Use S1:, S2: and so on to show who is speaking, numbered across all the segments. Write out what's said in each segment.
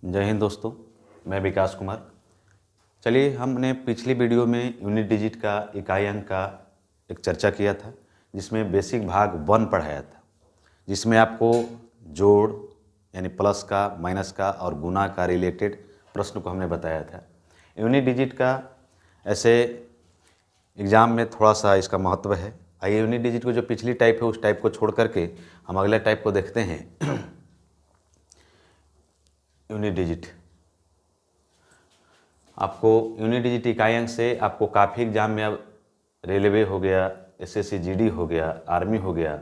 S1: जय हिंद दोस्तों, मैं विकास कुमार। चलिए, हमने पिछली वीडियो में यूनिट डिजिट का इकाई अंक का एक चर्चा किया था, जिसमें बेसिक भाग 1 पढ़ाया था, जिसमें आपको जोड़ यानी प्लस का, माइनस का और गुना का रिलेटेड प्रश्न को हमने बताया था। यूनिट डिजिट का ऐसे एग्ज़ाम में थोड़ा सा इसका महत्व है। आइए, यूनिट डिजिट को जो पिछली टाइप है उस टाइप को छोड़ करके हम अगले टाइप को देखते हैं। यूनिट डिजिट आपको यूनिट डिजिट इकाई अंक से आपको काफ़ी एग्जाम में अब रेलवे हो गया, एसएससी जीडी हो गया, आर्मी हो गया,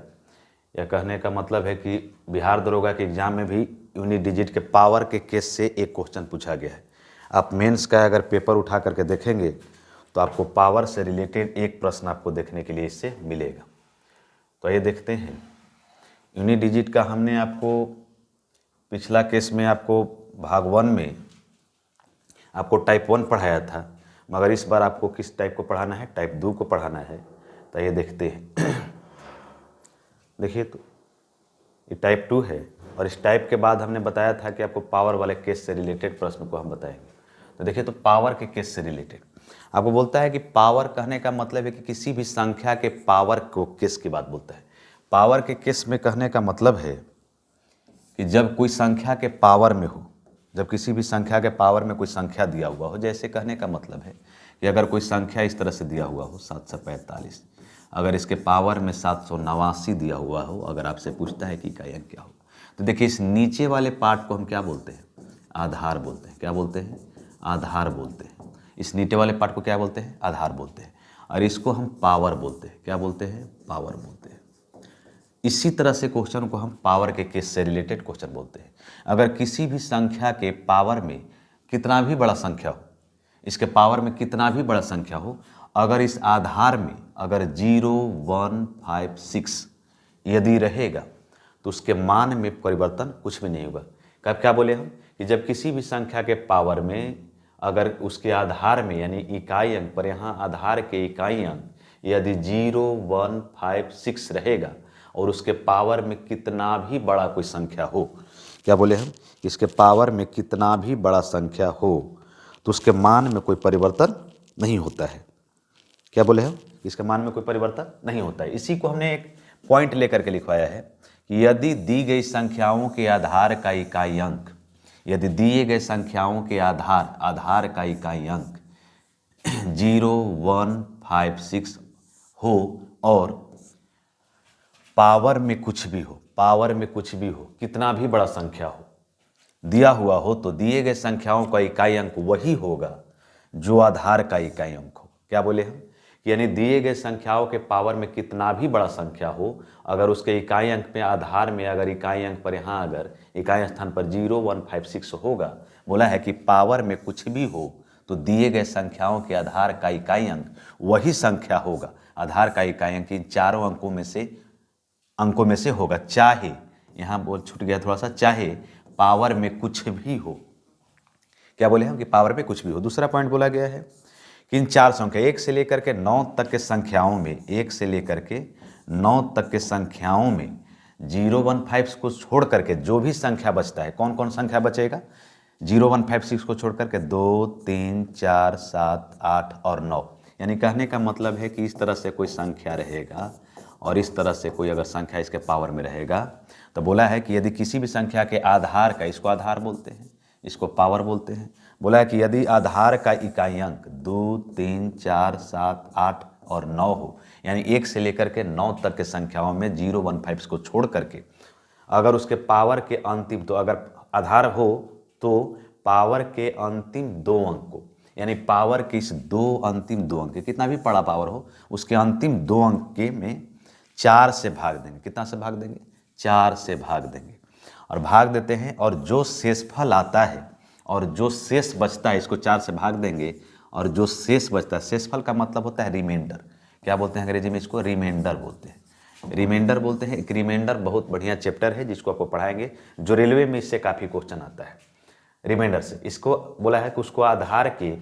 S1: या कहने का मतलब है कि बिहार दरोगा के एग्ज़ाम में भी यूनिट डिजिट के पावर के केस से एक क्वेश्चन पूछा गया है। आप मेंस का अगर पेपर उठा करके देखेंगे तो आपको पावर से रिलेटेड एक प्रश्न आपको देखने के लिए इससे मिलेगा। तो ये देखते हैं यूनिट डिजिट का। हमने आपको पिछला केस में आपको भाग 1 में आपको टाइप 1 पढ़ाया था, मगर इस बार आपको किस टाइप को पढ़ाना है? टाइप 2 को पढ़ाना है। तो ये देखते हैं। देखिए, तो ये टाइप 2 है और इस टाइप के बाद हमने बताया था कि आपको पावर वाले केस से रिलेटेड प्रश्न को हम बताएंगे। तो देखिए, तो पावर के केस से रिलेटेड आपको बोलता है कि पावर कहने का मतलब है कि किसी भी संख्या के पावर को केस की बात बोलता है। पावर के केस में कहने का मतलब है कि जब कोई संख्या के पावर में हो, जब किसी भी संख्या के पावर में कोई संख्या दिया हुआ हो, जैसे कहने का मतलब है कि अगर कोई संख्या इस तरह से दिया हुआ हो 745, अगर इसके पावर में 789 दिया हुआ हो, अगर आपसे पूछता है कि इकाई अंक क्या हो, तो देखिए इस नीचे वाले पार्ट को हम क्या बोलते हैं? आधार बोलते हैं। क्या बोलते हैं? आधार बोलते हैं। इस नीचे वाले पार्ट को क्या बोलते हैं? आधार बोलते हैं। और इसको हम पावर बोलते हैं। क्या बोलते हैं? पावर बोलते हैं। इसी तरह से क्वेश्चन को हम पावर के केस से रिलेटेड क्वेश्चन बोलते हैं। अगर किसी भी संख्या के पावर में कितना भी बड़ा संख्या हो, इसके पावर में कितना भी बड़ा संख्या हो, अगर इस आधार में अगर 0, 1, 5, 6 यदि रहेगा तो उसके मान में परिवर्तन कुछ भी नहीं होगा। कब क्या बोले हम कि जब किसी भी संख्या के पावर में अगर उसके आधार में यानी इकाई अंक पर, यहाँ आधार के इकाई अंक यदि 0, 1, 5, 6 रहेगा और उसके पावर में कितना भी बड़ा कोई संख्या हो, क्या बोले हम? इसके पावर में कितना भी बड़ा संख्या हो तो उसके मान में कोई परिवर्तन नहीं होता है। क्या बोले हम? इसके मान में कोई परिवर्तन नहीं होता है। इसी को हमने एक पॉइंट लेकर के लिखवाया है कि यदि दी गई संख्याओं के आधार का इकाई अंक, यदि दिए गए संख्याओं के आधार का इकाई अंक 0, 1, 5, 6 हो और पावर में कुछ भी हो, पावर में कुछ भी हो, कितना भी बड़ा संख्या हो दिया हुआ हो, तो दिए गए संख्याओं का इकाई अंक वही होगा जो आधार का इकाई अंक हो। क्या बोले हम? यानी दिए गए संख्याओं के पावर में कितना भी बड़ा संख्या हो, अगर उसके इकाई अंक में आधार में अगर इकाई अंक पर यहाँ अगर इकाई स्थान पर 0, 1, 5, 6 होगा, बोला है कि पावर में कुछ भी हो तो दिए गए संख्याओं के आधार का इकाई अंक वही संख्या होगा। आधार का इकाई अंक इन चारों अंकों में से होगा, चाहे यहाँ बोल छूट गया थोड़ा सा, चाहे पावर में कुछ भी हो। क्या बोले हम? कि पावर में कुछ भी हो। दूसरा पॉइंट बोला गया है कि इन चार संख्या 1 से लेकर के 9 तक के संख्याओं में, 1 से लेकर के 9 तक के संख्याओं में 0, 1, 5 को छोड़ करके जो भी संख्या बचता है, कौन कौन संख्या बचेगा? 0, 1, 5, 6 को छोड़ करके 2, 3, 4, 7, 8 और 9। यानी कहने का मतलब है कि इस तरह से कोई संख्या रहेगा और इस तरह से कोई अगर संख्या इसके पावर में रहेगा, तो बोला है कि यदि किसी भी संख्या के आधार का, इसको आधार बोलते हैं, इसको पावर बोलते हैं, बोला है कि यदि आधार का इकाई अंक 2, 3, 4, 7, 8 और 9 हो, यानी 1 से लेकर के 9 तक के संख्याओं में 0, 1, 5 को छोड़ करके अगर उसके पावर के अंतिम, तो अगर आधार हो तो पावर के अंतिम 2 अंक को, यानी पावर के इस अंतिम 2 अंक, कितना भी बड़ा पावर हो उसके अंतिम 2 अंक के में 4 से भाग देंगे। कितना से भाग देंगे? 4 से भाग देंगे और भाग देते हैं, और जो शेषफल आता है और जो शेष बचता है, इसको 4 से भाग देंगे और जो शेष बचता है, शेषफल का मतलब होता है रिमाइंडर। क्या बोलते हैं अंग्रेजी में? इसको रिमाइंडर बोलते हैं। रिमाइंडर बोलते हैं। एक रिमाइंडर बहुत बढ़िया चैप्टर है जिसको आपको पढ़ाएंगे, जो रेलवे में इससे काफ़ी क्वेश्चन आता है रिमाइंडर से। इसको बोला है कि उसको आधार के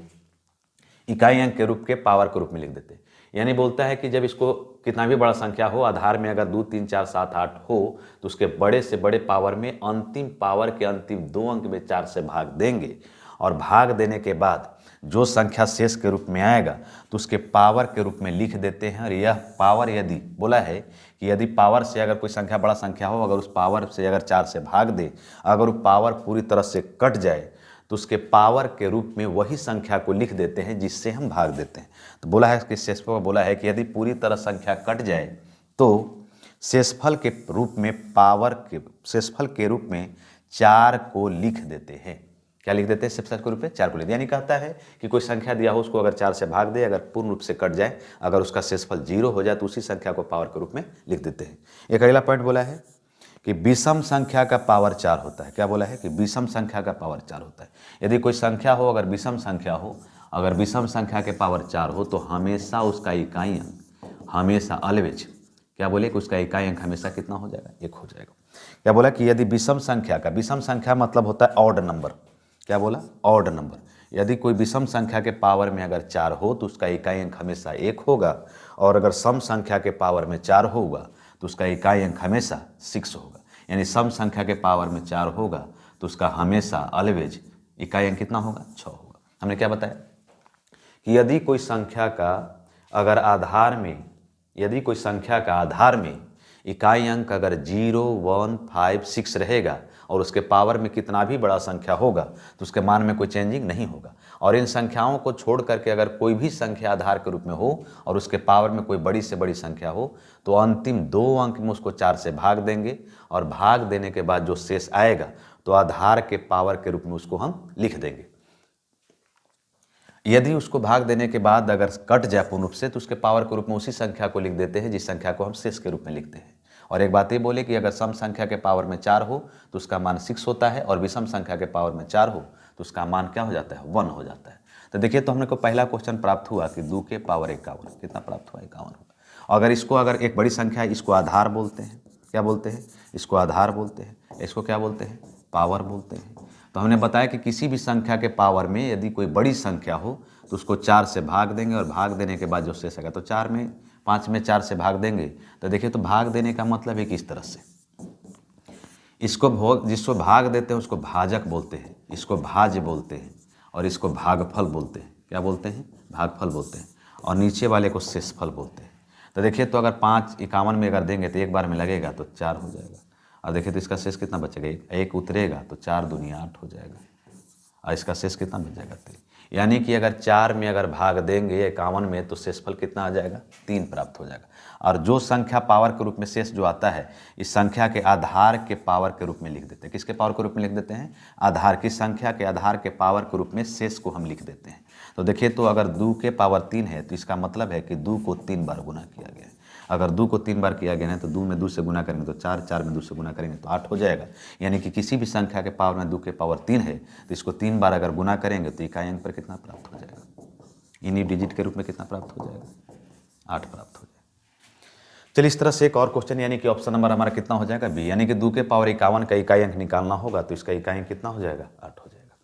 S1: इकाई अंक के रूप के पावर के रूप में लिख देते हैं। यानी बोलता है कि जब इसको कितना भी बड़ा संख्या हो, आधार में अगर 2, 3, 4, 7, 8 हो तो उसके बड़े से बड़े पावर में अंतिम पावर के अंतिम 2 अंक में 4 से भाग देंगे, और भाग देने के बाद जो संख्या शेष के रूप में आएगा तो उसके पावर के रूप में लिख देते हैं। और यह पावर, यदि बोला है कि यदि पावर से अगर कोई संख्या बड़ा संख्या हो, अगर उस पावर से अगर 4 से भाग दे, अगर वो पावर पूरी तरह से कट जाए तो उसके पावर के रूप में वही संख्या को लिख देते हैं जिससे हम भाग देते हैं। तो बोला है कि शेषफल, बोला है कि यदि पूरी तरह संख्या कट जाए तो शेषफल के रूप में शेषफल के रूप में 4 को लिख देते हैं। क्या लिख देते हैं? शेषफल के रूप में 4 को लिख, यानी कहता है कि कोई संख्या दिया हो, उसको अगर 4 से भाग दे, अगर पूर्ण रूप से कट जाए, अगर उसका शेषफल 0 हो जाए तो उसी संख्या को पावर के रूप में लिख देते हैं। एक अगला पॉइंट बोला है कि विषम संख्या का पावर 4 होता है। क्या बोला है? कि विषम संख्या का पावर 4 होता है। यदि कोई संख्या हो, अगर विषम संख्या हो, अगर विषम संख्या के पावर 4 हो तो हमेशा उसका इकाई अंक, हमेशा ऑलवेज, क्या बोले कि उसका इकाई अंक हमेशा कितना हो जाएगा? 1 हो जाएगा। क्या बोला कि यदि विषम संख्या मतलब होता है ऑड नंबर। क्या बोला? Odd number. यदि कोई विषम संख्या के पावर में अगर 4 हो तो उसका इकाई अंक हमेशा 1 होगा, और अगर सम संख्या के पावर में 4 होगा तो उसका इकाई अंक हमेशा 6 होगा। यानी सम संख्या के पावर में 4 होगा तो उसका हमेशा ऑलवेज इकाई अंक कितना होगा? 6 होगा। हमने क्या बताया कि यदि कोई संख्या का अगर आधार में, यदि कोई संख्या का आधार में इकाई अंक अगर 0, 1, 5, 6 रहेगा और उसके पावर में कितना भी बड़ा संख्या होगा तो उसके मान में कोई चेंजिंग नहीं होगा। और इन संख्याओं को छोड़ करके अगर कोई भी संख्या आधार के रूप में हो और उसके पावर में कोई बड़ी से बड़ी संख्या हो तो अंतिम 2 अंक में उसको 4 से भाग देंगे, और भाग देने के बाद जो शेष आएगा तो आधार के पावर के रूप में उसको हम लिख देंगे। यदि उसको भाग देने के बाद अगर कट जाए पूर्ण रूप से तो उसके पावर के रूप में उसी संख्या को लिख देते हैं जिस संख्या को हम शेष के रूप में लिखते हैं। और एक बात ये बोले कि अगर सम संख्या के पावर में 4 हो तो उसका मान 6 होता है, और विषम संख्या के पावर में 4 हो तो उसका मान क्या हो जाता है? 1 हो जाता है। तो देखिए, तो हमने को पहला क्वेश्चन प्राप्त हुआ कि 2 के पावर 51 कितना प्राप्त हुआ? 51 हुआ। अगर इसको, अगर एक बड़ी संख्या है, इसको आधार बोलते हैं। क्या बोलते हैं? इसको आधार बोलते हैं। इसको क्या बोलते हैं? पावर बोलते हैं। तो हमने बताया कि किसी भी संख्या के पावर में यदि कोई बड़ी संख्या हो तो उसको 4 से भाग देंगे, और भाग देने के बाद जो शेष आएगा तो 5 में 4 से भाग देंगे। तो देखिए, तो भाग देने का मतलब है कि इस तरह से जिसको भाग देते हैं उसको भाजक बोलते हैं, इसको भाज्य बोलते हैं, और इसको भागफल बोलते हैं। क्या बोलते हैं? भागफल बोलते हैं। और नीचे वाले को शेषफल बोलते हैं। तो देखिए, तो अगर 5 51 में अगर देंगे तो एक बार में लगेगा तो 4 हो जाएगा। और देखिए, तो इसका शेष कितना बचेगा? 1 उतरेगा तो 4 दूनी 8 हो जाएगा, और इसका शेष कितना बच जाएगा? 3। यानी कि अगर 4 में अगर भाग देंगे 51 में तो शेषफल कितना आ जाएगा? 3 प्राप्त हो जाएगा। और जो संख्या पावर के रूप में शेष जो आता है, इस संख्या के आधार के पावर के रूप में लिख देते हैं। किसके पावर के रूप में लिख देते हैं? आधार की संख्या के आधार के पावर के रूप में शेष को हम लिख देते हैं। तो देखिए, तो अगर 2 के पावर 3 है तो इसका मतलब है कि 2 को 3 बार गुना किया गया है। अगर 2 को 3 बार किया गया है तो 2 में 2 से गुना करेंगे तो 4, 4 में 2 से गुना करेंगे तो 8 हो जाएगा। यानी कि किसी भी संख्या के पावर में 2 के पावर 3 है तो इसको 3 बार अगर गुना करेंगे तो इकाई अंक पर कितना प्राप्त हो जाएगा? इन्हीं डिजिट के रूप में कितना प्राप्त हो जाएगा? 8 प्राप्त हो जाएगा। चलिए, इस तरह से एक और क्वेश्चन, यानी कि ऑप्शन नंबर हमारा कितना हो जाएगा? बी। यानी कि 2 के पावर 51 का इकाई अंक निकालना होगा तो इसका इकाई अंक कितना हो जाएगा? 8 हो जाएगा।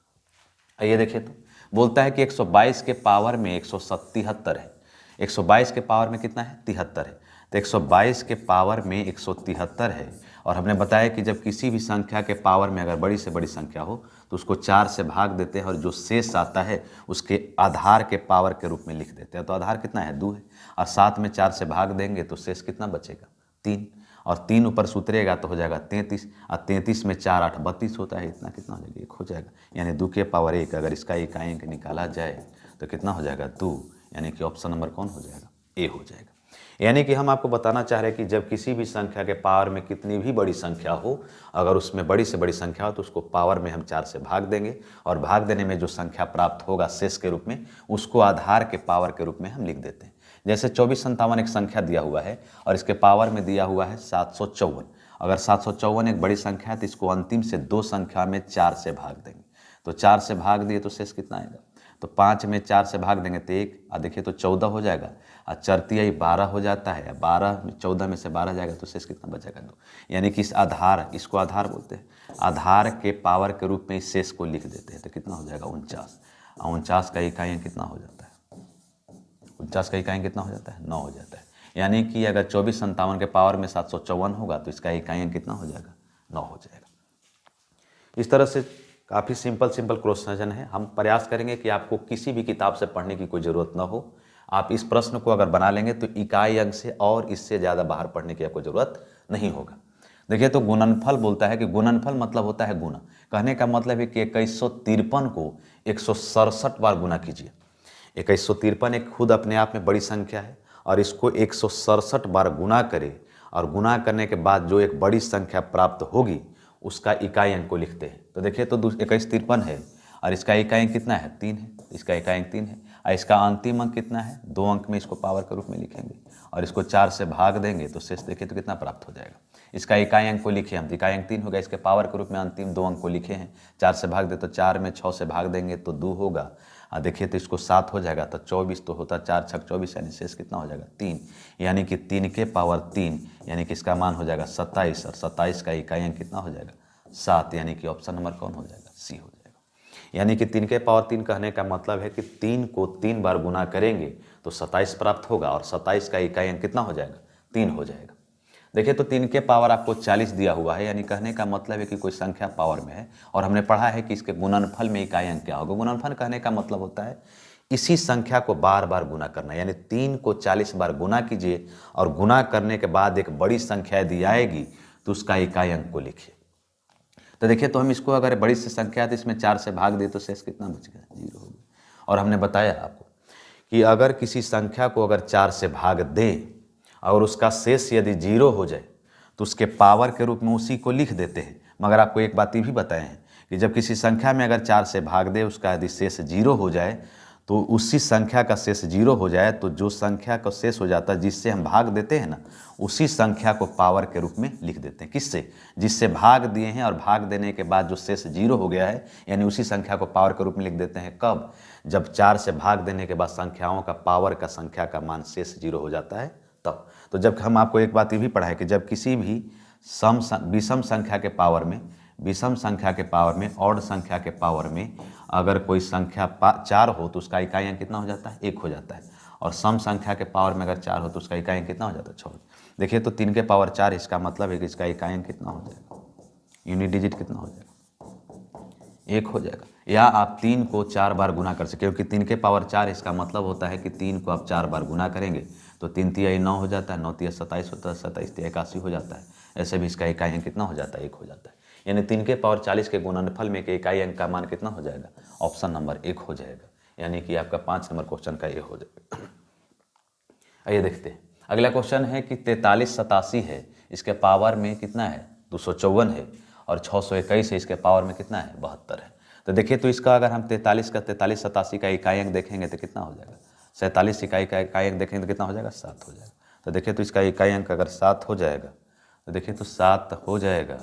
S1: आइए देखिए, तो बोलता है कि 122 के पावर में 177 है। 122 के पावर में कितना है? 73 है। तो 122 के पावर में 173 है, और हमने बताया कि जब किसी भी संख्या के पावर में अगर बड़ी से बड़ी संख्या हो तो उसको 4 से भाग देते हैं, और जो शेष आता है उसके आधार के पावर के रूप में लिख देते हैं। तो आधार कितना है? 2 है, और 7 में 4 से भाग देंगे तो शेष कितना बचेगा? 3, और 3 ऊपर से उतरेगा तो हो जाएगा 33, और 33 में 4 8 32 होता है। इतना कितना हो जाएगा? 1 हो जाएगा। यानी 2 के पावर 1 अगर इसका इकाई अंक निकाला जाए तो कितना हो जाएगा? 2। यानी कि ऑप्शन नंबर कौन हो जाएगा? ए हो जाएगा। यानी कि हम आपको बताना चाह रहे हैं कि जब किसी भी संख्या के पावर में कितनी भी बड़ी संख्या हो, अगर उसमें बड़ी से बड़ी संख्या हो तो उसको पावर में हम 4 से भाग देंगे, और भाग देने में जो संख्या प्राप्त होगा शेष के रूप में उसको आधार के पावर के रूप में हम लिख देते हैं। जैसे 2457 एक संख्या दिया हुआ है और इसके पावर में दिया हुआ है 754। अगर 754 एक बड़ी संख्या है तो इसको अंतिम से 2 संख्या में 4 से भाग देंगे। तो 4 से भाग दिए तो शेष कितना आएगा? तो 5 में 4 से भाग देंगे तो 1, और देखिए तो 14 हो जाएगा, और चरतियाई 12 हो जाता है। 12 में 14 में से 12 जाएगा तो शेष कितना बचेगा? 2। यानी कि इस आधार, इसको आधार बोलते हैं, आधार के पावर के रूप में इस शेष को लिख देते हैं। तो कितना हो जाएगा? 49। और 49 का इकाई कितना हो जाता है? 49 का इकाई कितना हो जाता है? 9 हो जाता है। यानी कि अगर 2457 के पावर में 754 होगा तो इसका इकाई अंक कितना हो जाएगा, 9 हो जाएगा। इस तरह से काफ़ी सिंपल क्वेश्चन है। हम प्रयास करेंगे कि आपको किसी भी किताब से पढ़ने की कोई ज़रूरत ना हो। आप इस प्रश्न को अगर बना लेंगे तो इकाई अंक से और इससे ज़्यादा बाहर पढ़ने की आपको ज़रूरत नहीं होगा। देखिए तो गुणनफल बोलता है कि गुणनफल मतलब होता है गुना। कहने का मतलब है कि 2153 को 167 बार गुना कीजिए। 2153 एक खुद अपने आप में बड़ी संख्या है और इसको 167 बार गुना करें और गुना करने के बाद जो एक बड़ी संख्या प्राप्त होगी उसका इकाई अंक को लिखते हैं। तो देखिए तो 2153 है और इसका इकाई अंक कितना है, 3 है। इसका इकाई अंक 3 है और इसका अंतिम अंक कितना है, 2 अंक में इसको पावर के रूप में लिखेंगे और इसको 4 से भाग देंगे तो शेष देखिए तो कितना प्राप्त हो जाएगा। इसका इकाई अंक को लिखे हम, इकाई अंक 3 होगा, इसके पावर के रूप में अंतिम 2 अंक को लिखे हैं। 4 से भाग दे तो 4 में 6 से भाग देंगे तो 2 होगा और देखिए तो इसको 7 हो जाएगा तो 24 तो होता 4 छक 24 यानी शेष कितना हो जाएगा 3, यानी कि 3 के पावर 3 यानी कि इसका मान हो जाएगा 27 और 27 का इकाई अंक कितना हो जाएगा 7, यानी कि ऑप्शन नंबर कौन हो जाएगा, सी हो जाएगा। यानी कि 3 के पावर 3 कहने का मतलब है कि 3 को 3 बार गुना करेंगे तो 27 प्राप्त होगा और 27 का इकाई अंक कितना हो जाएगा, 3 हो जाएगा। देखिए तो 3 के पावर आपको 40 दिया हुआ है, यानी कहने का मतलब है कि कोई संख्या पावर में है और हमने पढ़ा है कि इसके गुणनफल में इकाई अंक क्या होगा। गुणनफल कहने का मतलब होता है इसी संख्या को बार बार गुना करना, यानी 3 को 40 बार गुना कीजिए और गुना करने के बाद एक बड़ी संख्या दी आएगी तो उसका इकाई अंक को लिखिए। तो देखिए तो हम इसको अगर बड़ी सी संख्या है तो इसमें 4 से भाग दे तो शेष कितना बच गया, 0 हो गया। और हमने बताया आपको कि अगर किसी संख्या को अगर 4 से भाग दे और उसका शेष यदि 0 हो जाए तो उसके पावर के रूप में उसी को लिख देते हैं। मगर आपको एक बात ये भी बताए हैं कि जब किसी संख्या में अगर 4 से भाग दे उसका यदि शेष 0 हो जाए तो उसी संख्या का शेष 0 हो जाए तो जो संख्या का शेष हो जाता है जिससे हम भाग देते हैं ना, उसी संख्या को पावर के रूप में लिख देते हैं। किससे, जिससे भाग दिए हैं और भाग देने के बाद जो शेष 0 हो गया है, यानी उसी संख्या को पावर के रूप में लिख देते हैं। कब, जब 4 से भाग देने के बाद संख्याओं का पावर का संख्या का मान शेष 0 हो जाता है तब। तो जब हम आपको एक बात ये भी पढ़ाए कि जब किसी भी विषम संख्या के पावर में, विषम संख्या के पावर में, ऑड संख्या के पावर में अगर कोई संख्या 4 हो तो उसका इकाई अंक कितना हो जाता है, 1 हो जाता है। और सम संख्या के पावर में अगर 4 हो तो उसका इकाई अंक कितना हो जाता है, 6। देखिए तो 3 के पावर 4, इसका मतलब है कि इसका इकाई अंक कितना हो जाएगा, यूनिट डिजिट कितना हो जाएगा, 1 हो जाएगा। या आप 3 को 4 बार गुना कर सकते, क्योंकि 3 के पावर 4 इसका मतलब होता है कि 3 को आप 4 बार गुना करेंगे तो 3 तिया 9 हो जाता है, 9 तिया 27 होता है, 27 तिया 81 हो जाता है। ऐसे भी इसका इकाई अंक कितना हो जाता है, 1 हो जाता है। यानी 3 के पावर 40 के गुणनफल में के इकाई अंक का मान कितना हो जाएगा, ऑप्शन नंबर 1 हो जाएगा। यानी कि आपका 5 नंबर क्वेश्चन का ये हो जाएगा। आइए देखते हैं अगला क्वेश्चन है कि 4387 है, इसके पावर में कितना है, 254 है और 621 है, इसके पावर में कितना है, 72 है। तो देखिए तो इसका अगर हम 4387 का इकाई अंक देखेंगे तो कितना हो जाएगा, 47 इकाई का इकाई अंक देखेंगे तो कितना हो जाएगा, 7 हो जाएगा। तो देखिए तो इसका इकाई अंक अगर 7 हो जाएगा तो देखिए तो 7 हो जाएगा,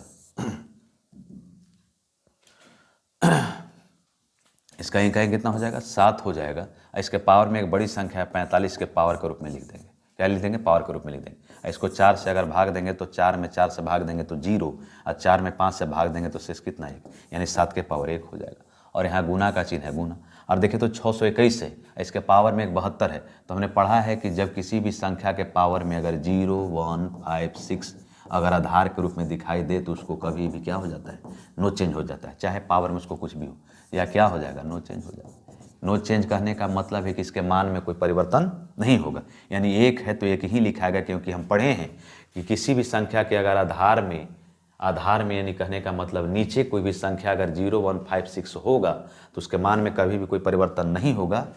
S1: इसका इकाई कितना हो जाएगा, 7 हो जाएगा। इसके पावर में एक बड़ी संख्या है 45 के पावर के रूप में लिख देंगे। क्या लिख देंगे, पावर के रूप में लिख देंगे। इसको 4 से अगर भाग देंगे तो 4 में 4 से भाग देंगे तो 0 और 4 में 5 से भाग देंगे तो शेष कितना 1, यानी 7 के पावर 1 हो जाएगा। और यहाँ गुना का चिन्ह है, गुना। और देखिए तो 621 है, इसके पावर में एक 72 है। तो हमने पढ़ा है कि जब किसी भी संख्या के पावर में अगर 0, 1, 5, 6 अगर आधार के रूप में दिखाई दे तो उसको कभी भी क्या हो जाता है, नो चेंज हो जाता है। चाहे पावर में उसको कुछ भी हो, या क्या हो जाएगा, नो चेंज हो जाएगा। नो चेंज कहने का मतलब है कि इसके मान में कोई परिवर्तन नहीं होगा। यानी 1 है तो 1 ही लिखाएगा, क्योंकि हम पढ़े हैं कि किसी भी संख्या के अगर आधार में यानी कहने का मतलब नीचे कोई भी संख्या अगर 0, 1, 5, 6 होगा तो उसके मान में कभी भी कोई परिवर्तन नहीं होगा,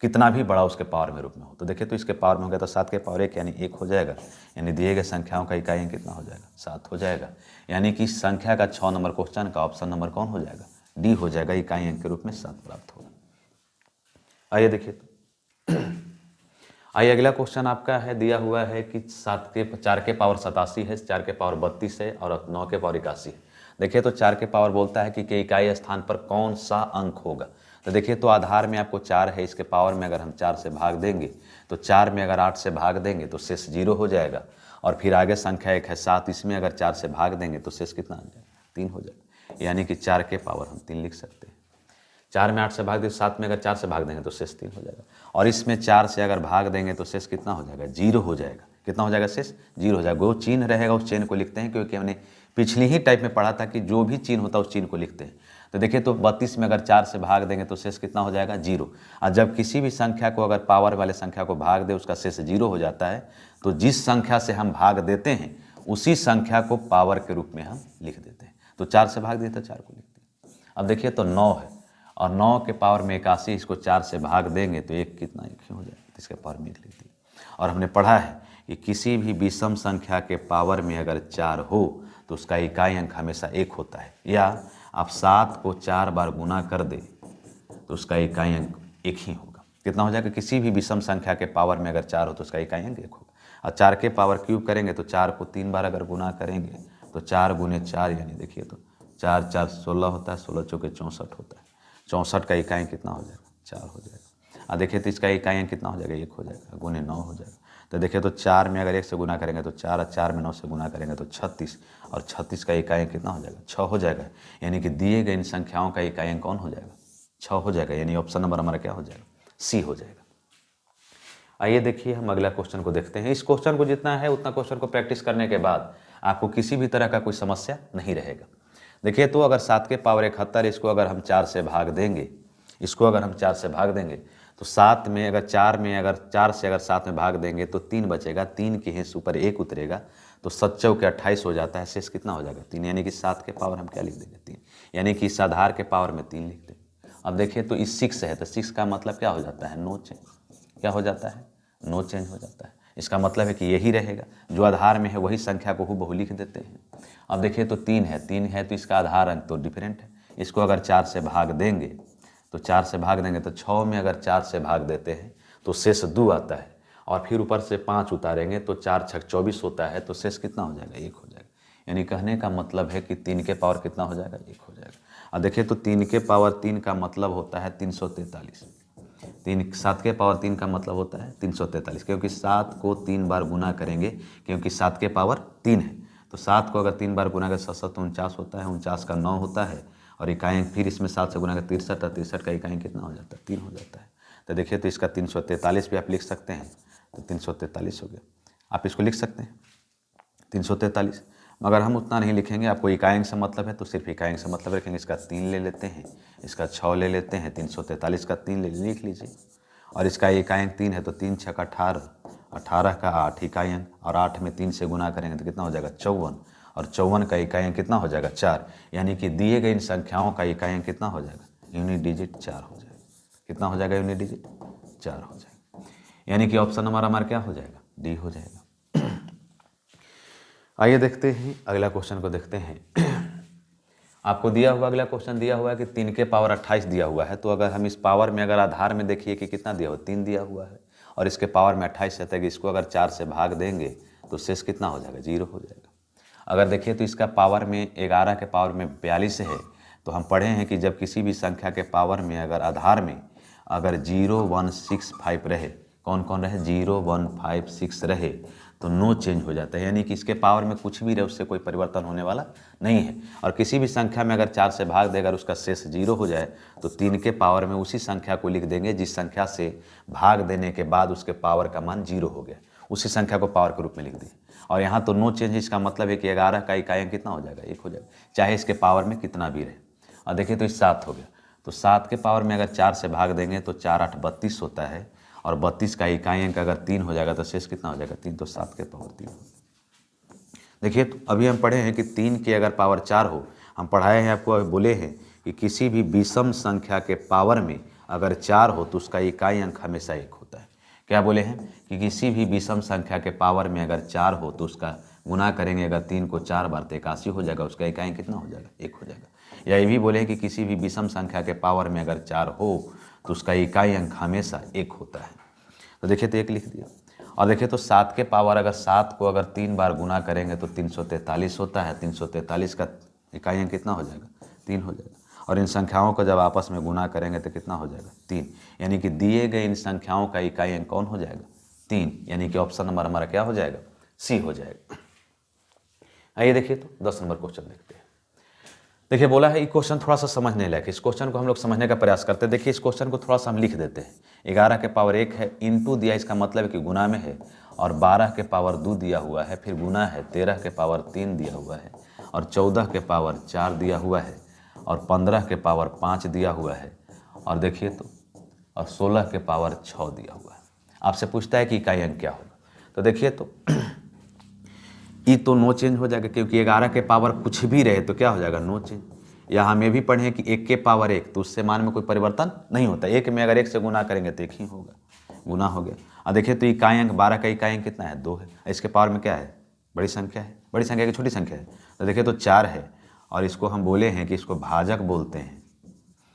S1: कितना भी बड़ा उसके पावर में रूप में हो। तो देखिए तो इसके पावर में हो गया तो 7 के पावर 1 यानी 1 हो जाएगा। यानी दिए गए संख्याओं का इकाई अंक कितना हो जाएगा, 7 हो जाएगा। यानी कि संख्या का 6 नंबर क्वेश्चन का ऑप्शन नंबर कौन हो जाएगा, डी हो जाएगा। इकाई अंक के रूप में 7 प्राप्त होगा। आइए देखिए तो आइए अगला क्वेश्चन आपका है, दिया हुआ है कि 4 के पावर 87 है, 4 के पावर 32 है और 9 के पावर 81 है। देखिए तो 4 के पावर बोलता है कि इकाई स्थान पर कौन सा अंक होगा। तो देखिए तो आधार में आपको 4 है, इसके पावर में अगर हम 4 से भाग देंगे तो 4 में अगर 8 से भाग देंगे तो शेष 0 हो जाएगा। और फिर आगे संख्या एक है 7, इसमें अगर 4 से भाग देंगे तो शेष कितना आ जाएगा, 3 हो जाएगा। यानी कि 4 के पावर हम 3 लिख सकते हैं। 4 में 8 से भाग दें, 7 में अगर 4 से भाग देंगे तो शेष 3 हो जाएगा। और इसमें 4 से अगर भाग देंगे तो शेष कितना हो जाएगा, 0 हो जाएगा। कितना हो जाएगा, शेष 0 हो जाएगा। वो चिन्ह रहेगा उस चिन्ह को लिखते हैं, क्योंकि हमने पिछली ही टाइप में पढ़ा था कि जो भी चिन्ह होता है उस चिन्ह को लिखते हैं। तो देखिए, तो 32 में अगर 4 से भाग देंगे तो शेष कितना हो जाएगा, 0। और जब किसी भी संख्या को अगर पावर वाले संख्या को भाग दे उसका शेष 0 हो जाता है, तो जिस संख्या से हम भाग देते हैं उसी संख्या को पावर के रूप में हम लिख देते हैं। तो 4 से भाग दिए तो 4 को लिखते हैं। अब देखिए, तो 9 है और 9 के पावर में 81, इसको 4 से भाग देंगे तो एक कितना, 1 ही हो जाएगा, तो इसके पावर में 1 लिख दिए। और हमने पढ़ा है कि किसी भी विषम संख्या के पावर में अगर 4 हो तो उसका इकाई अंक हमेशा 1 होता है। या आप 7 को 4 बार गुना कर दे तो उसका इकाई अंक 1 ही होगा। कितना हो जाएगा, किसी भी विषम संख्या के पावर में अगर 4 हो तो उसका इकाई अंक 1 होगा। और 4 के पावर क्यूब करेंगे तो 4 को 3 बार अगर गुना करेंगे तो 4 गुने 4 यानी देखिए तो 4 4 16 होता है, 16 चौके 64 होता है। 64 का इकाई कितना हो जाएगा, 4 हो जाएगा। और देखिए तो इसका इकाई अंक कितना हो जाएगा, 1 हो जाएगा, गुने 9 हो जाएगा। तो देखिए तो 4 में अगर 1 से गुना करेंगे तो 4, और 4 में 9 से गुना करेंगे तो 36, और 36 का इकाई अंक कितना हो जाएगा, 6 हो जाएगा। यानी कि दिए गए इन संख्याओं का इकाई अंक कौन हो जाएगा, 6 हो जाएगा। यानी ऑप्शन नंबर हमारा क्या हो जाएगा, सी हो जाएगा। आइए देखिए हम अगला क्वेश्चन को देखते हैं। इस क्वेश्चन को जितना है उतना क्वेश्चन को प्रैक्टिस करने के बाद आपको किसी भी तरह का कोई समस्या नहीं रहेगा। देखिए, तो अगर 7 के पावर 71, इसको अगर हम 4 से भाग देंगे, इसको अगर हम 4 से भाग देंगे तो 7 में अगर 4 में अगर 4 से अगर 7 में भाग देंगे तो 3 बचेगा, 3 के हिस्से ऊपर 1 उतरेगा तो 7 चौके 28 हो जाता है। शेष कितना हो जाएगा, 3। यानी कि 7 के पावर हम क्या लिख देंगे, 3। यानी कि इस आधार के पावर में 3 लिख देंगे। अब देखिए, तो इस 6 है तो 6 का मतलब क्या हो जाता है, नो चेंज। क्या हो जाता है, नो चेंज हो जाता है। इसका मतलब है कि यही रहेगा, जो आधार में है वही संख्या को हूबहू लिख देते हैं। अब देखिए, तो 3 है तो इसका आधार अंक तो डिफरेंट है। इसको अगर 4 से भाग देंगे तो 4 से भाग देंगे तो 6 में अगर 4 से भाग देते हैं तो शेष 2 आता है, और फिर ऊपर से 5 उतारेंगे तो 4 6 24 होता है, तो शेष कितना हो जाएगा, 1 हो जाएगा। यानी कहने का मतलब है कि 3 के पावर कितना हो जाएगा, 1 हो जाएगा। और देखिए, तो 3 के पावर 3 का मतलब होता है 343। 7 के पावर 3 का मतलब होता है 343, क्योंकि 7 को 3 बार गुना करेंगे, क्योंकि 7 के पावर 3 है। तो 7 को अगर 3 बार गुना करें 7 7 49 होता है, 49 का 9 होता है, और इकाई अंक फिर इसमें 7 से गुना कर 63, और 63 का इकाई कितना हो जाता है, 3 हो जाता है। तो देखिए, तो इसका 343 भी आप लिख सकते हैं, तो 343 हो गया। आप इसको लिख सकते हैं 343, मगर हम उतना नहीं लिखेंगे। आपको इकाई अंक से मतलब है तो सिर्फ इकाई अंक से मतलब रखेंगे। इसका 3 ले लेते हैं, इसका 6 ले लेते हैं, 343 का 3 लिख लीजिए। और इसका इकाई अंक 3 है तो 3 6 18, 18 का 8 इकाई अंक, और 8 में 3 से गुना करेंगे तो कितना हो जाएगा, 54, और 54 का इकाई अंक कितना हो जाएगा, 4। यानी कि दिए गए इन संख्याओं का इकाई अंक कितना हो जाएगा, यूनिट डिजिट 4 हो जाएगा। कितना हो जाएगा, यूनिट डिजिट 4 हो जाएगा। यानी कि ऑप्शन हमारा क्या हो जाएगा, डी हो जाएगा। आइए देखते हैं अगला क्वेश्चन को देखते हैं। आपको दिया हुआ अगला क्वेश्चन दिया हुआ है कि 3 के पावर 28 दिया हुआ है। तो अगर हम इस पावर में अगर आधार में देखिए कि कितना दिया हुआ, 3 दिया हुआ है, और इसके पावर में 28 रहता है कि इसको अगर 4 से भाग देंगे तो शेष कितना हो जाएगा, 0 हो जाएगा। अगर देखिए तो इसका पावर में 11 के पावर में 42 है, तो हम पढ़े हैं कि जब किसी भी संख्या के पावर में अगर आधार में अगर 0 1 6 5 रहे, कौन कौन रहे, 0 1 5 6 रहे, तो नो चेंज हो जाता है। यानी कि इसके पावर में कुछ भी रहे उससे कोई परिवर्तन होने वाला नहीं है। और किसी भी संख्या में अगर 4 से भाग देगा और उसका शेष 0 हो जाए तो 3 के पावर में उसी संख्या को लिख देंगे जिस संख्या से भाग देने के बाद उसके पावर का मान 0 हो गया, उसी संख्या को पावर के रूप में लिख दिए। और यहाँ तो नो चेंज, इसका मतलब है कि 11 का इकाई अंक कितना हो जाएगा, 1 हो जाएगा, चाहे इसके पावर में कितना भी रहे। और देखिए तो 7 हो गया, तो 7 के पावर में अगर 4 से भाग देंगे तो 4 8 32 होता है, और 32 का इकाई अंक अगर 3 हो जाएगा तो शेष कितना हो जाएगा, 3, तो 7 के पावर 3। देखिए तो अभी हम पढ़े हैं कि 3 के अगर पावर 4 हो, हम पढ़ाए हैं आपको, अभी बोले हैं कि किसी भी विषम संख्या के पावर में अगर 4 हो तो उसका इकाई अंक हमेशा 1 होता है। क्या बोले हैं कि किसी भी विषम संख्या के पावर में अगर 4 हो तो उसका गुना करेंगे अगर 3 को 4 बार तो 81 हो जाएगा, उसका इकाई अंक कितना हो जाएगा, 1 हो जाएगा। या ये भी बोले हैं कि किसी भी विषम संख्या के पावर में अगर 4 हो तो उसका इकाई अंक हमेशा 1 होता है। तो देखिए तो 1 लिख दिया। और देखिए तो 7 के पावर अगर 7 को अगर 3 बार गुना करेंगे तो 343 होता है, 343 का इकाई अंक कितना हो जाएगा, 3 हो जाएगा। और इन संख्याओं को जब आपस में गुना करेंगे तो कितना हो जाएगा, 3। यानी कि दिए गए इन संख्याओं का इकाई अंक कौन हो जाएगा, 3। यानी कि ऑप्शन नंबर हमारा क्या हो जाएगा, सी हो जाएगा। आइए देखिए तो 10 नंबर क्वेश्चन देखते हैं। देखिए बोला है ये क्वेश्चन थोड़ा सा समझने लायक, इस क्वेश्चन को हम लोग समझने का प्रयास करते हैं। देखिए इस क्वेश्चन को थोड़ा सा हम लिख देते हैं। 11 के पावर 1 है, इंटू दिया, इसका मतलब है कि गुना में है, और 12 के पावर 2 दिया हुआ है, फिर गुना है, 13 के पावर 3 दिया हुआ है, और 14 के पावर 4 दिया हुआ है, और 15 के पावर 5 दिया हुआ है, और देखिए तो और 16 के पावर 6 दिया हुआ है। आपसे पूछता है कि इकाई अंक क्या होगा, तो देखिए तो ई तो नो चेंज हो जाएगा, क्योंकि 11 के पावर कुछ भी रहे तो क्या हो जाएगा, नो चेंज। या हम ये भी पढ़े कि 1 के पावर 1, तो उससे मान में कोई परिवर्तन नहीं होता। 1 में अगर 1 से गुना करेंगे तो 1 ही होगा, गुना हो गया। अब देखिए तो इकाई अंक 12 का इकाई अंक कितना है, 2 है। इसके पावर में क्या है, बड़ी संख्या है, बड़ी संख्या की छोटी संख्या है, तो देखिए तो 4 है। और इसको हम बोले हैं कि इसको भाजक बोलते हैं,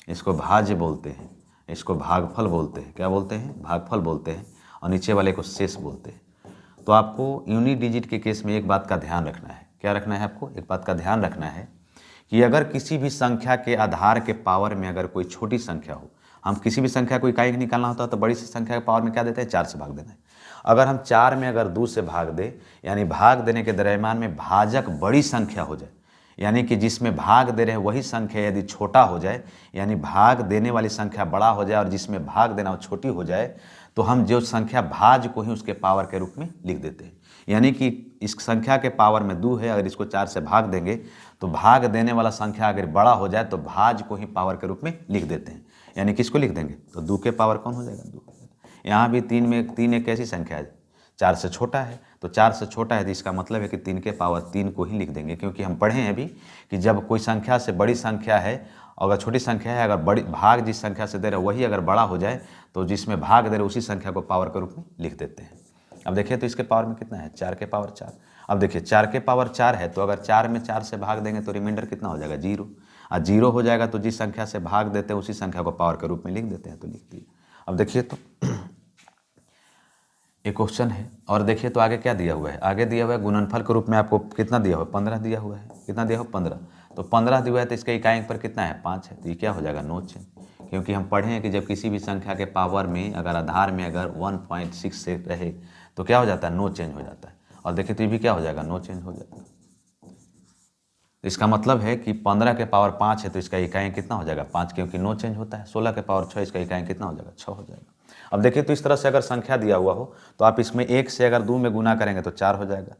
S1: इसको भाज्य बोलते हैं, इसको भागफल बोलते हैं। क्या बोलते हैं, भागफल बोलते हैं। और नीचे वाले को शेष बोलते हैं। तो आपको यूनिट डिजिट के केस में एक बात का ध्यान रखना है। क्या रखना है आपको, एक बात का ध्यान रखना है कि अगर किसी भी संख्या के आधार के पावर में अगर कोई छोटी संख्या हो, हम किसी भी संख्या को इकाई निकालना होता है तो बड़ी सी संख्या के पावर में क्या देते हैं, 4 से भाग देना है। अगर हम 4 में अगर 2 से भाग दे, यानी भाग देने के द्रव्यमान में भाजक बड़ी संख्या हो जाए, यानी कि जिसमें भाग दे रहे हैं वही संख्या यदि छोटा हो जाए, यानी भाग देने वाली संख्या बड़ा हो जाए और जिसमें भाग देना वो छोटी हो जाए, तो हम जो संख्या भाज को ही उसके पावर के रूप में लिख देते हैं। यानी कि इस संख्या के पावर में 2 है, अगर इसको 4 से भाग देंगे तो भाग देने वाला संख्या अगर बड़ा हो जाए तो भाज को ही पावर के रूप में लिख देते हैं। यानी किसको लिख देंगे, तो 2 के पावर कौन हो जाएगा, 2। यहाँ भी 3 में 3 एक ऐसी संख्या है 4 से छोटा है, तो 4 से छोटा है तो इसका मतलब है कि 3 के पावर 3 को ही लिख देंगे। क्योंकि हम पढ़े हैं अभी कि जब कोई संख्या से बड़ी संख्या है, अगर छोटी संख्या है, अगर बड़ी भाग जिस संख्या से दे रहे वही अगर बड़ा हो जाए तो जिसमें भाग दे रहे उसी संख्या को पावर के रूप में लिख देते हैं। अब देखिए तो इसके पावर में कितना है, 4 के पावर 4। अब देखिए 4 के पावर 4 है, तो अगर 4 में 4 से भाग देंगे तो रिमाइंडर कितना हो जाएगा, 0। और 0 हो जाएगा तो जिस संख्या से भाग देते हैं उसी संख्या को पावर के रूप में लिख देते हैं, तो लिख दिए। अब देखिए तो एक क्वेश्चन है, और देखिए तो आगे क्या दिया हुआ है, आगे दिया हुआ है गुणनफल के रूप में आपको कितना दिया हुआ है, 15 दिया हुआ है। कितना दिया हुआ, 15। तो 15 दिया हुआ है तो इसका इकाई अंक पर कितना है, 5 है, तो ये क्या हो जाएगा, नो चेंज। क्योंकि हम पढ़े हैं कि जब किसी भी संख्या के पावर में अगर आधार में अगर 1.6 से रहे तो क्या हो जाता है, नो चेंज हो जाता है। और देखिए तो ये भी क्या हो जाएगा, नो चेंज हो जाएगा। तो इसका मतलब है कि 15 के पावर 5 है तो इसका इकाई अंक कितना हो जाएगा, 5, क्योंकि नो चेंज होता है। 16 के पावर 6, इसका इकाई अंक कितना हो जाएगा, 6 हो जाएगा। अब देखिए तो इस तरह से अगर संख्या दिया हुआ हो तो आप इसमें 1 से अगर 2 में गुना करेंगे तो 4 हो जाएगा,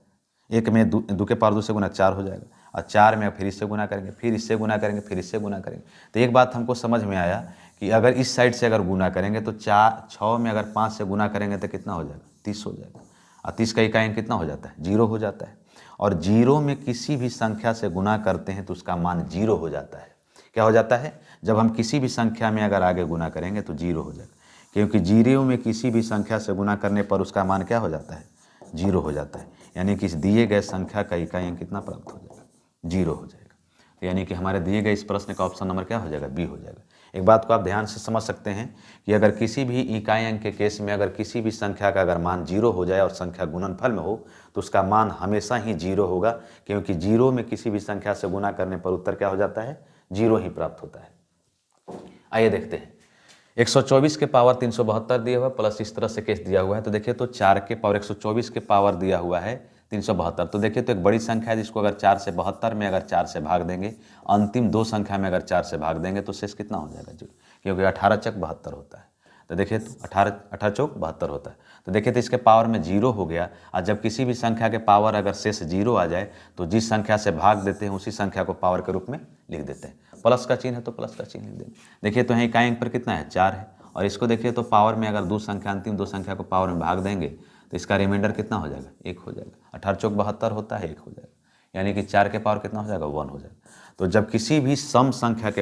S1: 1 में 2 के पावर 2 से गुना 4 हो जाएगा, और 4 में फिर इससे गुना करेंगे, फिर इससे गुना करेंगे, फिर इससे गुना करेंगे। तो एक बात हमको समझ में आया कि अगर इस साइड से अगर गुना करेंगे तो 6 में अगर 5 से गुना करेंगे तो कितना हो जाएगा, 30 हो जाएगा। और 30 का इकाई अंक कितना हो जाता है, 0 हो जाता है। और 0 में किसी भी संख्या से गुना करते हैं तो उसका मान 0 हो जाता है। क्या हो जाता है, जब हम किसी भी संख्या में अगर आगे गुना करेंगे तो 0 हो जाएगा, क्योंकि 0 में किसी भी संख्या से गुना करने पर उसका मान क्या हो जाता है, 0 हो जाता है। यानी कि इस दिए गए संख्या का इकाई अंक कितना प्राप्त हो जाएगा, 0 हो जाएगा। तो यानी कि हमारे दिए गए इस प्रश्न का ऑप्शन नंबर क्या हो जाएगा, बी हो जाएगा। एक बात को आप ध्यान से समझ सकते हैं कि अगर किसी भी इकाई अंक के केस में अगर किसी भी संख्या का अगर मान 0 हो जाए और संख्या गुणनफल में हो तो उसका मान हमेशा ही 0 होगा, क्योंकि 0 में किसी भी संख्या से गुना करने पर उत्तर क्या हो जाता है, 0 ही प्राप्त होता है। आइए देखते हैं 124 के पावर 372 दिया हुआ है, प्लस इस तरह से केस दिया हुआ है। तो देखिए तो 4 के पावर 124 के पावर दिया हुआ है 372। तो देखिए तो एक बड़ी संख्या है जिसको अगर 4 से 72 में अगर 4 से भाग देंगे, अंतिम 2 संख्या में अगर 4 से भाग देंगे तो शेष कितना हो जाएगा, 0, क्योंकि 18 चक 72 होता है। तो देखिए तो 18 चौक 72 होता है। तो देखिए तो इसके पावर में 0 हो गया, और जब किसी भी संख्या के पावर अगर शेष 0 आ जाए तो जिस संख्या से भाग देते हैं उसी संख्या को पावर के रूप में लिख देते हैं। प्लस का चिन्ह है तो प्लस का चिन्ह लिख देंगे। देखिए तो यहाँ इकाई अंक पर कितना है, 4 है, और इसको देखिए तो पावर में अगर 2 संख्या अंतिम 2 संख्या को पावर में भाग देंगे तो इसका रिमाइंडर कितना हो जाएगा, 1 हो जाएगा। 18 चौक 72 होता है, 1 हो जाएगा, यानी कि 4 के पावर कितना हो जाएगा, 1 हो जाएगा। तो जब किसी भी सम संख्या के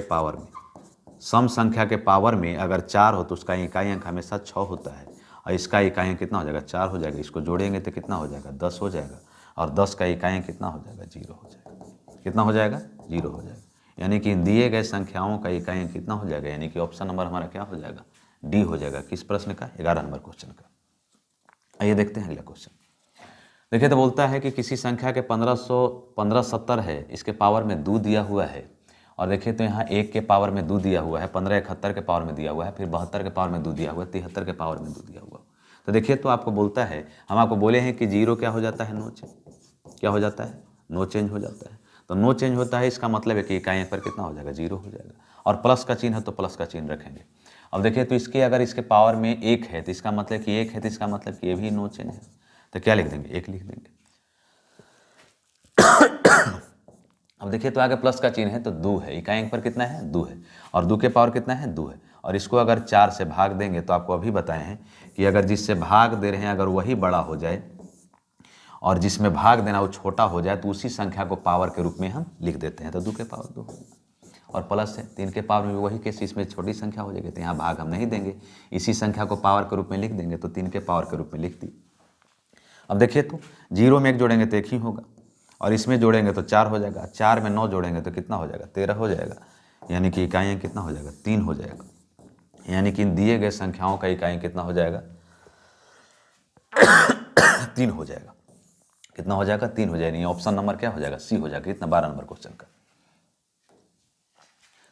S1: पावर में अगर 4 हो तो उसका इकाई अंक हमेशा 6 होता है, और इसका इकाई अंक कितना हो जाएगा, 4 हो जाएगा। इसको जोड़ेंगे तो कितना हो जाएगा, 10 हो जाएगा, और 10 का इकाई अंक कितना हो जाएगा, 0 हो जाएगा। कितना हो जाएगा, 0 हो जाएगा। यानी कि दिए गए संख्याओं का इकाई अंक कितना हो जाएगा, यानी कि ऑप्शन नंबर हमारा क्या हो जाएगा, डी हो जाएगा। किस प्रश्न का, 11 नंबर क्वेश्चन का। आइए देखते हैं अगला क्वेश्चन। देखिए तो बोलता है कि किसी संख्या के 1570 है, इसके पावर में 2 दिया हुआ है, और देखिए तो यहाँ 1 के पावर में 2 दिया हुआ है, 1571 के पावर में दिया हुआ है, फिर 72 के पावर में 2 दिया हुआ है, 73 के पावर में 2 दिया हुआ है। तो देखिए तो आपको बोलता है, हम आपको बोले हैं कि 0 क्या हो जाता है, नो चेंज। क्या हो जाता है, नो चेंज हो जाता है। तो नो चेंज होता है, इसका मतलब है कि इकाई अंक पर कितना हो जाएगा, 0 हो जाएगा। और प्लस का चिन्ह है तो प्लस का चिन्ह रखेंगे। अब देखिए तो इसके अगर इसके पावर में 1 है तो इसका मतलब कि 1 है, तो इसका मतलब कि ये भी नो चेंज है, तो क्या लिख देंगे, 1 लिख देंगे। अब देखिए तो आगे प्लस का चिन्ह है तो 2 है, इकाई अंक पर कितना है, 2 है, और 2 के पावर कितना है, 2 है। और इसको अगर 4 से भाग देंगे तो आपको अभी बताए हैं कि अगर जिससे भाग दे रहे हैं अगर वही बड़ा हो जाए और जिसमें भाग देना वो छोटा हो जाए तो उसी संख्या को पावर के रूप में हम लिख देते हैं, तो 2 के पावर 2 और प्लस है 3 के पावर में वही केस, इसमें छोटी संख्या हो जाएगी तो यहाँ भाग हम नहीं देंगे, इसी संख्या को पावर के रूप में लिख देंगे, तो 3 के पावर के रूप में लिख दी। अब देखिए तो 0 में 1 जोड़ेंगे तो 1 ही होगा, और इसमें जोड़ेंगे तो 4 हो जाएगा, 4 में 9 जोड़ेंगे तो कितना हो जाएगा, 13 हो जाएगा, यानी कि इकाई अंक कितना हो जाएगा, 3 हो जाएगा। यानी कि इन दिए गए संख्याओं का इकाई कितना हो जाएगा, 3 हो जाएगा। कितना हो जाएगा, 3 हो जाएगा। ऑप्शन नंबर क्या हो जाएगा, सी हो जाएगा। कितना, 12 नंबर क्वेश्चन का।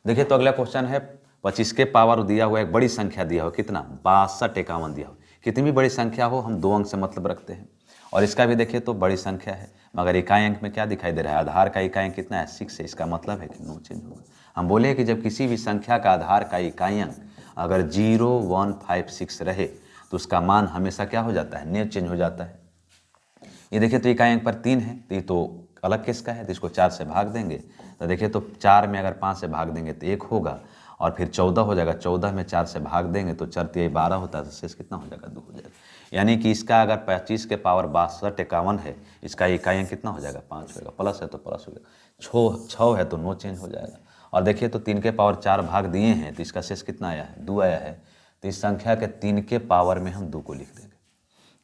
S1: देखिए तो अगला क्वेश्चन है 25 के पावर दिया हुआ एक बड़ी संख्या दिया हो, कितना, 6251 दिया हो। कितनी भी बड़ी संख्या हो हम 2 अंक से मतलब रखते हैं, और इसका भी देखिए तो बड़ी संख्या है, मगर इकाई अंक में क्या दिखाई दे रहा है, आधार का इकाई अंक कितना है, 6 है, इसका मतलब है कि नो चेंज होगा। हम बोले कि जब किसी भी संख्या का आधार का इकाई अंक अगर 0, 1, 5, 6 रहे तो उसका मान हमेशा क्या हो जाता है, नो चेंज हो जाता है। ये देखिए तो इकाई अंक पर 3 है, तो ये तो अलग केस का है, तो इसको 4 से भाग देंगे, तो देखिए तो 4 में अगर 5 से भाग देंगे तो 1 होगा, और फिर 14 हो जाएगा, 14 में 4 से भाग देंगे तो 4 3 12 होता है, तो शेष कितना हो जाएगा, 2 हो जाएगा। यानी कि इसका अगर 25 के पावर 6251 है, इसका इकाई अंक कितना हो जाएगा, 5 होगा, प्लस है तो प्लस हो जाएगा, 6 है तो नो चेंज हो जाएगा। और देखिए तो 3 के पावर 4 भाग दिए हैं तो इसका शेष कितना आया है, 2 आया है, तो इस संख्या के 3 के पावर में हम 2 को लिख देंगे,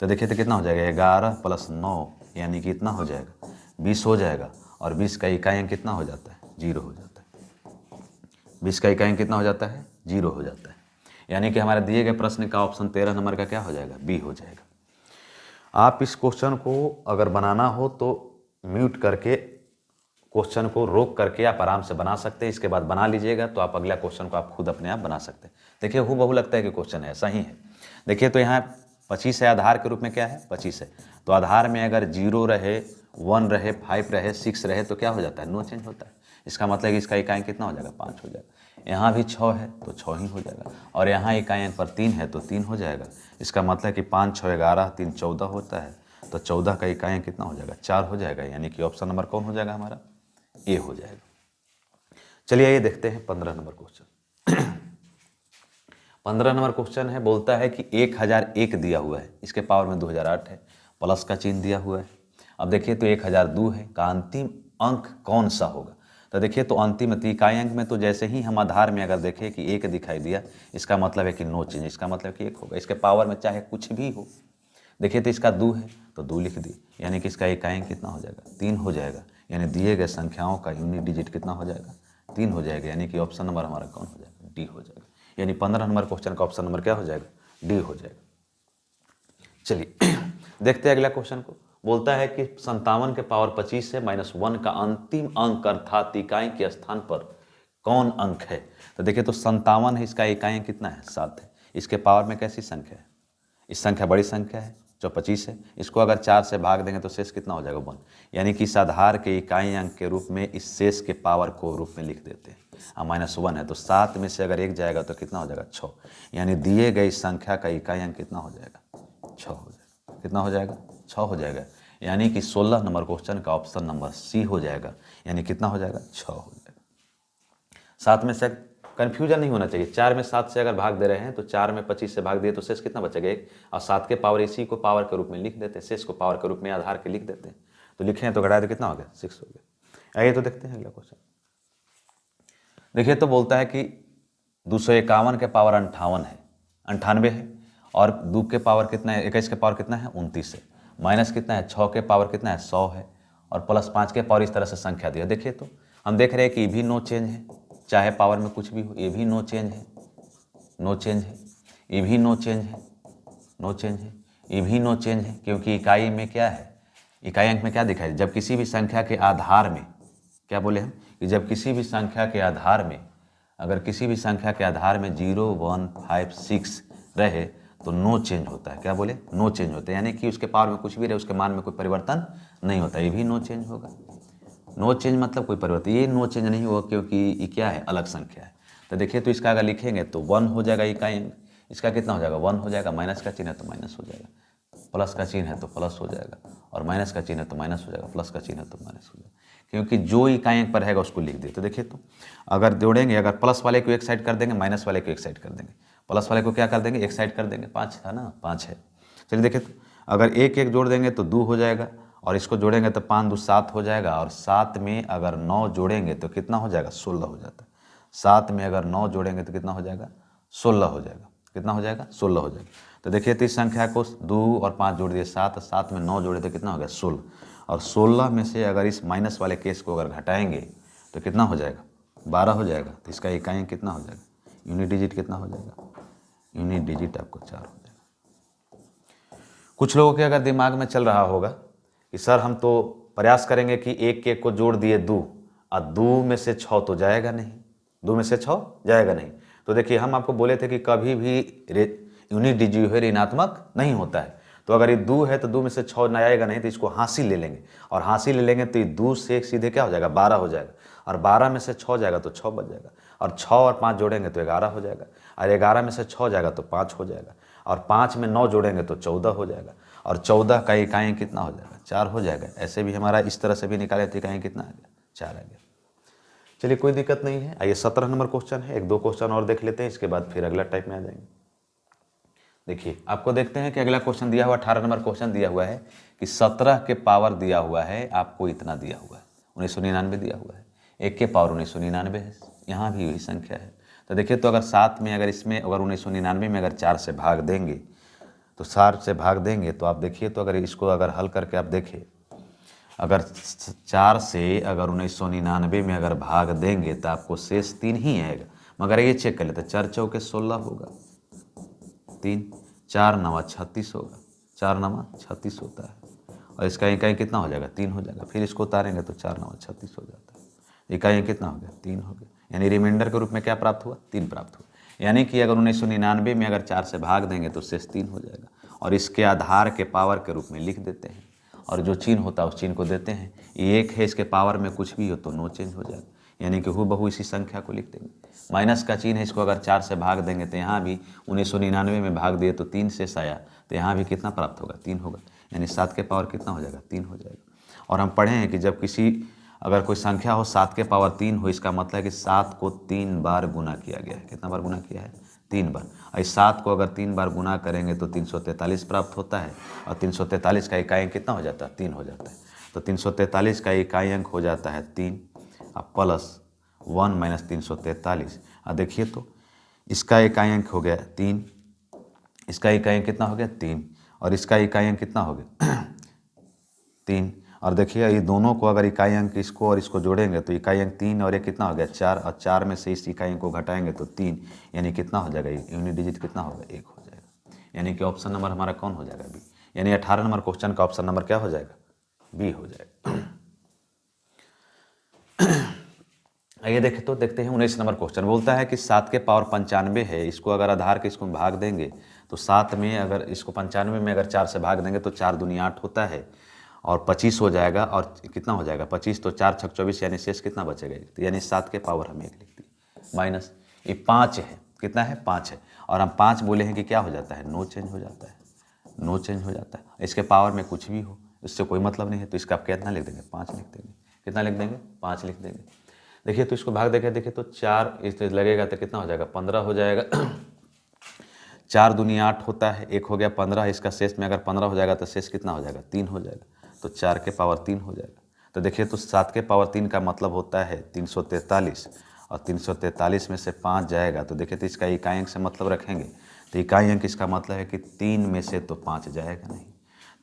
S1: तो देखिए तो कितना हो जाएगा, 11 + 9 यानी कि इतना हो जाएगा, 20 हो जाएगा। और 20 का इकाई अंक कितना हो जाता है, 0 हो जाता है। 20 का इकाई अंक कितना हो जाता है, 0 हो जाता है। यानी कि हमारे दिए गए प्रश्न का ऑप्शन 13 नंबर का क्या हो जाएगा, बी हो जाएगा। आप इस क्वेश्चन को अगर बनाना हो तो म्यूट करके क्वेश्चन को रोक करके आप आराम से बना सकते हैं, इसके बाद बना लीजिएगा तो आप अगला क्वेश्चन को आप खुद अपने आप बना सकते हैं। देखिए हूबहू लगता है कि क्वेश्चन ऐसा ही है। देखिए तो यहाँ 25 है, आधार के रूप में क्या है, 25 है, तो आधार में अगर 0 रहे, 1 रहे, 5 रहे, 6 रहे तो क्या हो जाता है, नो चेंज होता है। इसका मतलब है कि इसका इकाई कितना हो जाएगा, 5 हो जाएगा। यहाँ भी 6 है तो 6 ही हो जाएगा, और यहाँ इकाई अंक पर 3 है तो 3 हो जाएगा। इसका मतलब है कि 5 6 11 3 14 होता है, तो 14 का इकाई अंक कितना हो जाएगा, 4 हो जाएगा। यानी कि ऑप्शन नंबर कौन हो जाएगा हमारा, ए हो जाएगा। चलिए ये देखते हैं 15 नंबर क्वेश्चन। 15 नंबर क्वेश्चन है, बोलता है कि 1001 दिया हुआ है, इसके पावर में 2008 है, प्लस का चिन्ह दिया हुआ है। अब देखिए तो 1002 है, का अंतिम अंक कौन सा होगा, तो देखिए तो अंतिम इकाई अंक में तो जैसे ही हम आधार में अगर देखें कि 1 दिखाई दिया, इसका मतलब है कि नो चेंज, इसका मतलब कि 1 होगा। इसके पावर में चाहे कुछ भी हो, देखिए तो इसका 2 है तो 2 लिख दी, यानी कि इसका इकाई अंक कितना हो जाएगा, 3 हो जाएगा। यानी दिए गए संख्याओं का यूनिट डिजिट कितना हो जाएगा, 3 हो जाएगा। यानी कि ऑप्शन नंबर हमारा कौन हो जाएगा, डी हो जाएगा। यानी 15 नंबर क्वेश्चन का ऑप्शन नंबर क्या हो जाएगा, डी हो जाएगा। चलिए देखते हैं अगला क्वेश्चन को। बोलता है कि 57 के पावर 25 से -1 का अंतिम अंक अर्थात इकाई के स्थान पर कौन अंक है, तो देखिए तो 57 है, इसका इकाई अंक कितना है, 7 है। इसके पावर में कैसी संख्या है, इस संख्या बड़ी संख्या है जो 25 है, इसको अगर 4 से भाग देंगे तो शेष कितना हो जाएगा, 1। यानी कि इस आधार के इकाई अंक के रूप में इस शेष के पावर को रूप में लिख देते हैं। -1 है तो 7 में से अगर 1 जाएगा तो कितना हो जाएगा, 6। यानी दिए गए संख्या का इकाई अंक कितना हो जाएगा, 6 हो जाएगा। कितना हो जाएगा, 6 हो जाएगा। यानी कि 16 नंबर क्वेश्चन का ऑप्शन नंबर सी हो जाएगा। यानी कितना हो जाएगा, 6 हो जाएगा। 7 में से कन्फ्यूजन नहीं होना चाहिए, 4 में 7 से अगर भाग दे रहे हैं तो 4 में 25 से भाग दिए तो शेष कितना बचेगा, 1। और 7 के पावर इसी को पावर के रूप में लिख देते हैं, शेष को पावर के रूप में आधार के लिख देते हैं, तो लिखे हैं तो घटाए तो कितना हो गया, 6 हो गया। आइए तो देखते हैं अगला क्वेश्चन। देखिए तो बोलता है कि 251 के पावर 58 है, 98 है, और 2 के पावर कितना है, 21 के पावर कितना है, 29 है, माइनस कितना है, 6 के पावर कितना है, 100 है, और प्लस 5 के पावर इस तरह से संख्या दिया। देखिए तो हम देख रहे हैं कि ये भी नो चेंज है, चाहे पावर में कुछ भी हो, ये भी नो चेंज है, नो चेंज है, ये भी नो चेंज है, नो चेंज है, ये भी नो चेंज है, क्योंकि इकाई में क्या है, इकाई अंक में क्या दिखाई, जब किसी भी संख्या के आधार में, क्या बोले हम, कि जब किसी भी संख्या के आधार में, अगर किसी भी संख्या के आधार में 0 1 5 6 रहे तो नो चेंज होता है। क्या बोले, नो चेंज होता है, यानी कि उसके पावर में कुछ भी रहे उसके मान में कोई परिवर्तन नहीं होता, ये भी नो चेंज होगा। नो चेंज मतलब कोई परिवर्तन, ये नो चेंज नहीं हुआ क्योंकि ये क्या है, अलग संख्या है। तो देखिए तो इसका अगर लिखेंगे तो 1 हो जाएगा इकाई अंक, इसका कितना हो जाएगा 1 हो जाएगा, माइनस का चिन्ह है तो माइनस हो जाएगा, प्लस का चिन्ह है तो प्लस हो जाएगा, और माइनस का चिन्ह है तो माइनस हो जाएगा, प्लस का चिन्ह है तो माइनस हो जाएगा, क्योंकि जो इकाई अंक पर रहेगा उसको लिख दिए। तो देखिए तो अगर जोड़ेंगे, अगर प्लस वाले को एक साइड कर देंगे, माइनस वाले को एक साइड कर देंगे, प्लस वाले को क्या कर देंगे, एक साइड कर देंगे, 5 है ना, 5 है। चलिए देखिए तो अगर एक एक जोड़ देंगे तो 2 हो जाएगा, और इसको जोड़ेंगे तो 5 2 7 हो जाएगा, और 7 में अगर 9 जोड़ेंगे तो कितना हो जाएगा, 16 हो जाता है। 7 में अगर 9 जोड़ेंगे तो कितना हो जाएगा, 16 हो जाएगा, कितना हो जाएगा, 16 हो जाएगा। तो देखिए तो इस संख्या को 2 और 5 जोड़ दिए 7, 7 में 9 जोड़े तो कितना हो गया 16, और 16 में से अगर इस माइनस वाले केस को अगर घटाएंगे तो कितना हो जाएगा, 12 हो जाएगा। तो इसका इकाई अंक कितना हो जाएगा, यूनिट डिजिट कितना हो जाएगा, यूनिट डिजिट आपको 4 हो जाएगा। कुछ लोगों के अगर दिमाग में चल रहा होगा कि सर हम तो प्रयास करेंगे कि एक के एक को जोड़ दिए 2, और 2 में से 6 तो जाएगा नहीं, 2 में से 6 जाएगा नहीं। तो देखिए हम आपको बोले थे कि कभी भी यूनिट डिजिट है ऋणात्मक नहीं होता है। तो अगर ये 2 है तो 2 में से 6 ना आएगा नहीं, तो इसको हासिल ले लेंगे, और हासिल ले लेंगे तो ये 2 से सीधे क्या हो जाएगा, 12 हो जाएगा, और 12 में से 6 जाएगा तो 6 बच जाएगा, और 6 और 5 जोड़ेंगे तो 11 हो जाएगा, और 11 में से 6 जाएगा तो 5 हो जाएगा, और 5 में 9 जोड़ेंगे तो 14 हो जाएगा, और 14 का इकाई अंक कितना हो जाएगा, 4 हो जाएगा। ऐसे भी हमारा इस तरह से भी निकाले तो इकाई अंक कितना आ गया, 4 आ गया। चलिए कोई दिक्कत नहीं है। आइए 17 नंबर क्वेश्चन है, 1-2 क्वेश्चन और देख लेते हैं, इसके बाद फिर अगला टाइप में आ जाएंगे। देखिए आपको देखते हैं कि अगला क्वेश्चन दिया हुआ 18 नंबर क्वेश्चन दिया हुआ है कि 17 के पावर दिया हुआ है, आपको इतना दिया हुआ है, 1999 दिया हुआ है, 1 के पावर 1999 है, यहाँ भी यही संख्या है। तो देखिए तो अगर 7 में अगर इसमें अगर 1999 में अगर 4 से भाग देंगे, तो 4 से भाग देंगे तो आप देखिए तो अगर इसको अगर हल करके आप देखें, अगर 4 से अगर 1999 में अगर भाग देंगे तो आपको शेष 3 ही आएगा, मगर ये चेक कर लेते, 4 चौके 16 होगा, 3 4 9 36 होगा, 4 9 36 होता है, और इसका इकाई कितना हो जाएगा, 3 हो जाएगा। फिर इसको उतारेंगे तो 4 9 36 हो जाता है, इकाई कितना हो गया, 3 हो गया, यानी रिमाइंडर के रूप में क्या प्राप्त हुआ, 3 प्राप्त हुआ। यानी कि अगर 1999 में अगर 4 से भाग देंगे तो शेष 3 हो जाएगा, और इसके आधार के पावर के रूप में लिख देते हैं, और जो चिन्ह होता है उस चिन्ह को देते हैं। ये 1 है, इसके पावर में कुछ भी हो तो नो चेंज हो जाएगा, यानी कि हूबहू इसी संख्या को लिख देंगे। माइनस का चिन्ह है, इसको अगर 4 से भाग देंगे तो यहाँ भी 1999 में भाग दिए तो 3 शेष आया, तो यहाँ भी कितना प्राप्त होगा, 3 होगा, यानी 7 के पावर कितना हो जाएगा, 3 हो जाएगा। और हम पढ़े हैं कि जब किसी अगर कोई संख्या हो 7 के पावर 3 हो, इसका मतलब है कि 7 को 3 बार गुना किया गया है। कितना बार गुना किया है, 3 बार। इस 7 को अगर 3 बार गुना करेंगे तो 343 प्राप्त होता है, और 343 का इकाई अंक कितना हो जाता है, 3 हो जाता है। तो 343 का इकाई अंक हो जाता है 3, अब प्लस 1 माइनस 343, और देखिए तो इसका इकाई अंक हो गया 3, इसका इकाई अंक कितना हो गया 3, और इसका इकाई अंक कितना हो गया 3, और देखिए ये दोनों को अगर इकाई अंक इसको और इसको जोड़ेंगे तो इकाई अंक 3 और ये कितना हो गया 4, और 4 में से इस इकाई अंक को घटाएंगे तो 3, यानी कितना हो जाएगा, यूनिट डिजिट कितना होगा, 1 हो जाएगा। यानी कि ऑप्शन नंबर हमारा कौन हो जाएगा, बी। यानी 18 नंबर क्वेश्चन का ऑप्शन नंबर क्या हो जाएगा, बी हो जाएगा। आइए देखते हैं 19 नंबर क्वेश्चन बोलता है कि 7 के पावर 95 है, इसको अगर आधार के इसको भाग देंगे तो 7 में अगर इसको 95 में अगर 4 से भाग देंगे तो 4 दूनी 8 होता है, और 25 हो जाएगा, और कितना हो जाएगा 25, तो 4 6 24, यानी शेष कितना बचेगा, तो यानी 7 के पावर हम 1 लिख दिए, माइनस ये 5 है, कितना है 5 है, और हम 5 बोले हैं कि क्या हो जाता है, नो चेंज हो जाता है, नो चेंज हो जाता है। इसके पावर में कुछ भी हो इससे कोई मतलब नहीं है, तो इसका आप कितना लिख देंगे, 5 लिख देंगे, कितना लिख देंगे, 5 लिख देंगे। देखिए तो इसको भाग देखे, देखिए तो 4 इस लगेगा तो कितना हो जाएगा, 15 हो जाएगा। 4 दूनी 8 होता है, 1 हो गया 15, इसका शेष में अगर 15 हो जाएगा तो शेष कितना हो जाएगा, 3 हो जाएगा, तो 4 के पावर 3 हो जाएगा। तो देखिए तो 7 के पावर 3 का मतलब होता है 343, और 343 में से 5 जाएगा, तो देखिए तो इसका इकाई अंक से मतलब रखेंगे, तो इकाई अंक इसका मतलब है कि 3 में से तो 5 जाएगा नहीं।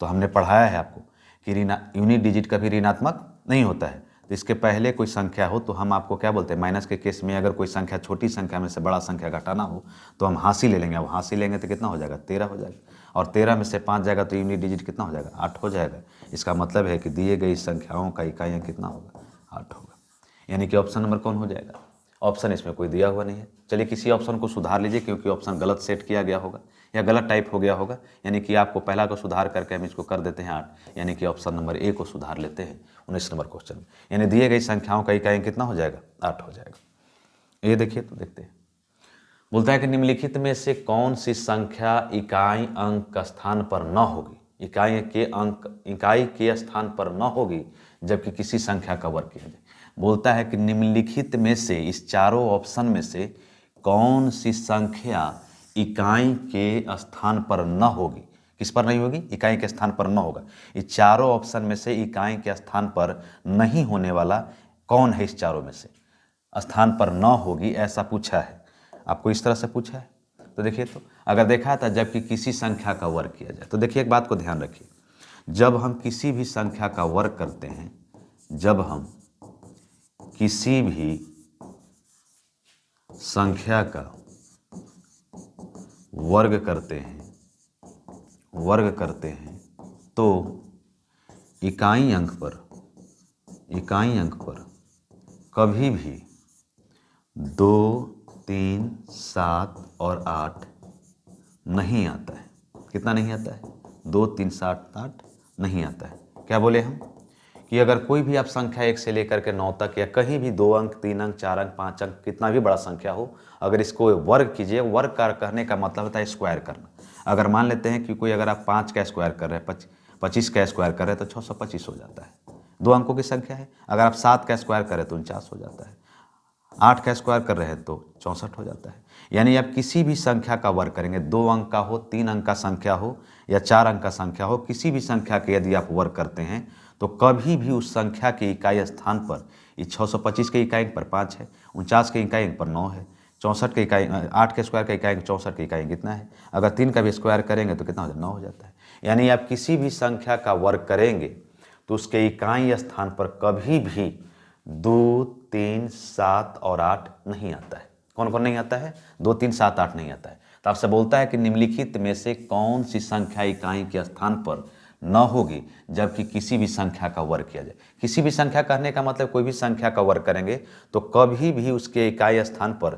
S1: तो हमने पढ़ाया है आपको कि यूनिट डिजिट कभी ऋणात्मक नहीं होता है। तो इसके पहले कोई संख्या हो तो हम आपको क्या बोलते हैं, माइनस के केस में अगर कोई संख्या छोटी संख्या में से बड़ा संख्या घटाना हो तो हम हासिल ले लेंगे, अब हासिल लेंगे तो कितना हो जाएगा, 13 हो जाएगा, और 13 में से 5 जाएगा तो यूनिट डिजिट कितना हो जाएगा, 8 हो जाएगा। इसका मतलब है कि दिए गई संख्याओं का इकाई अंक कितना होगा, 8 होगा। यानी कि ऑप्शन नंबर कौन हो जाएगा, ऑप्शन इसमें कोई दिया हुआ नहीं है। चलिए किसी ऑप्शन को सुधार लीजिए, क्योंकि ऑप्शन गलत सेट किया गया होगा या गलत टाइप हो गया होगा, यानी कि आपको पहला को सुधार करके हम इसको कर देते हैं 8, यानी कि ऑप्शन नंबर ए को सुधार लेते हैं 19 नंबर क्वेश्चन में। यानी दिए गई संख्याओं का इकाई कितना हो जाएगा, 8 हो जाएगा। ये देखिए तो देखते हैं, बोलता है कि निम्नलिखित में से कौन सी संख्या इकाई अंक का स्थान पर न होगी, इकाई के स्थान पर न होगी जबकि किसी संख्या का वर्ग किया जाए। बोलता है कि निम्नलिखित में से, इस चारों ऑप्शन में से कौन सी संख्या इकाई के स्थान पर न होगी। किस पर नहीं होगी, इकाई के स्थान पर न होगा। इस चारों ऑप्शन में से इकाई के स्थान पर नहीं होने वाला कौन है, इस चारों में से स्थान पर न होगी, ऐसा पूछा है आपको, इस तरह से पूछा है। तो देखिए तो अगर देखा था जबकि किसी संख्या का वर्ग किया जाए, तो देखिए एक बात को ध्यान रखिए, जब हम किसी भी संख्या का वर्ग करते हैं, जब हम किसी भी संख्या का वर्ग करते हैं तो इकाई अंक पर कभी भी 2, 3, 7 और 8 नहीं आता है। कितना नहीं आता है, 2, 3, 7, 8 नहीं आता है। क्या बोले हम कि अगर कोई भी आप संख्या 1 से लेकर के 9 तक, या कहीं भी 2 अंक, 3 अंक, 4 अंक, 5 अंक, कितना भी बड़ा संख्या हो, अगर इसको वर्ग कीजिए, वर्ग कहने का मतलब होता है स्क्वायर करना। अगर मान लेते हैं कि कोई, अगर आप 5 का स्क्वायर कर रहे हैं, 25 का स्क्वायर कर रहे हैं, तो 625 हो जाता है, 2 अंकों की संख्या है। अगर आप 7 का स्क्वायर करें तो 49 हो जाता है, 8 का स्क्वायर कर रहे हैं तो 64 हो जाता है। यानी आप किसी भी संख्या का वर्ग करेंगे, 2 अंक का हो, 3 अंक का संख्या हो या 4 अंक का संख्या हो, किसी भी संख्या के यदि आप वर्ग करते हैं तो कभी भी उस संख्या के इकाई स्थान पर, इस 625 के इकाई पर 5 है, 49 के इकाई पर 9 है, 64 के इकाई, 8 के स्क्वायर का इकाई 64 के इकाई कितना है, अगर 3 का भी स्क्वायर करेंगे तो कितना हो जाए, 9 हो जाता है। यानी आप किसी भी संख्या का वर्ग करेंगे तो उसके इकाई स्थान पर कभी भी 2, 3, 7 और 8 नहीं आता है। कौन कौन नहीं आता है, 2, 3, 7, 8 नहीं आता है। तो आपसे बोलता है कि निम्नलिखित में से कौन सी संख्या इकाई के स्थान पर न होगी जबकि किसी भी संख्या का वर्ग किया जाए। किसी भी संख्या कहने का मतलब कोई भी संख्या का वर्ग करेंगे तो कभी भी उसके इकाई स्थान पर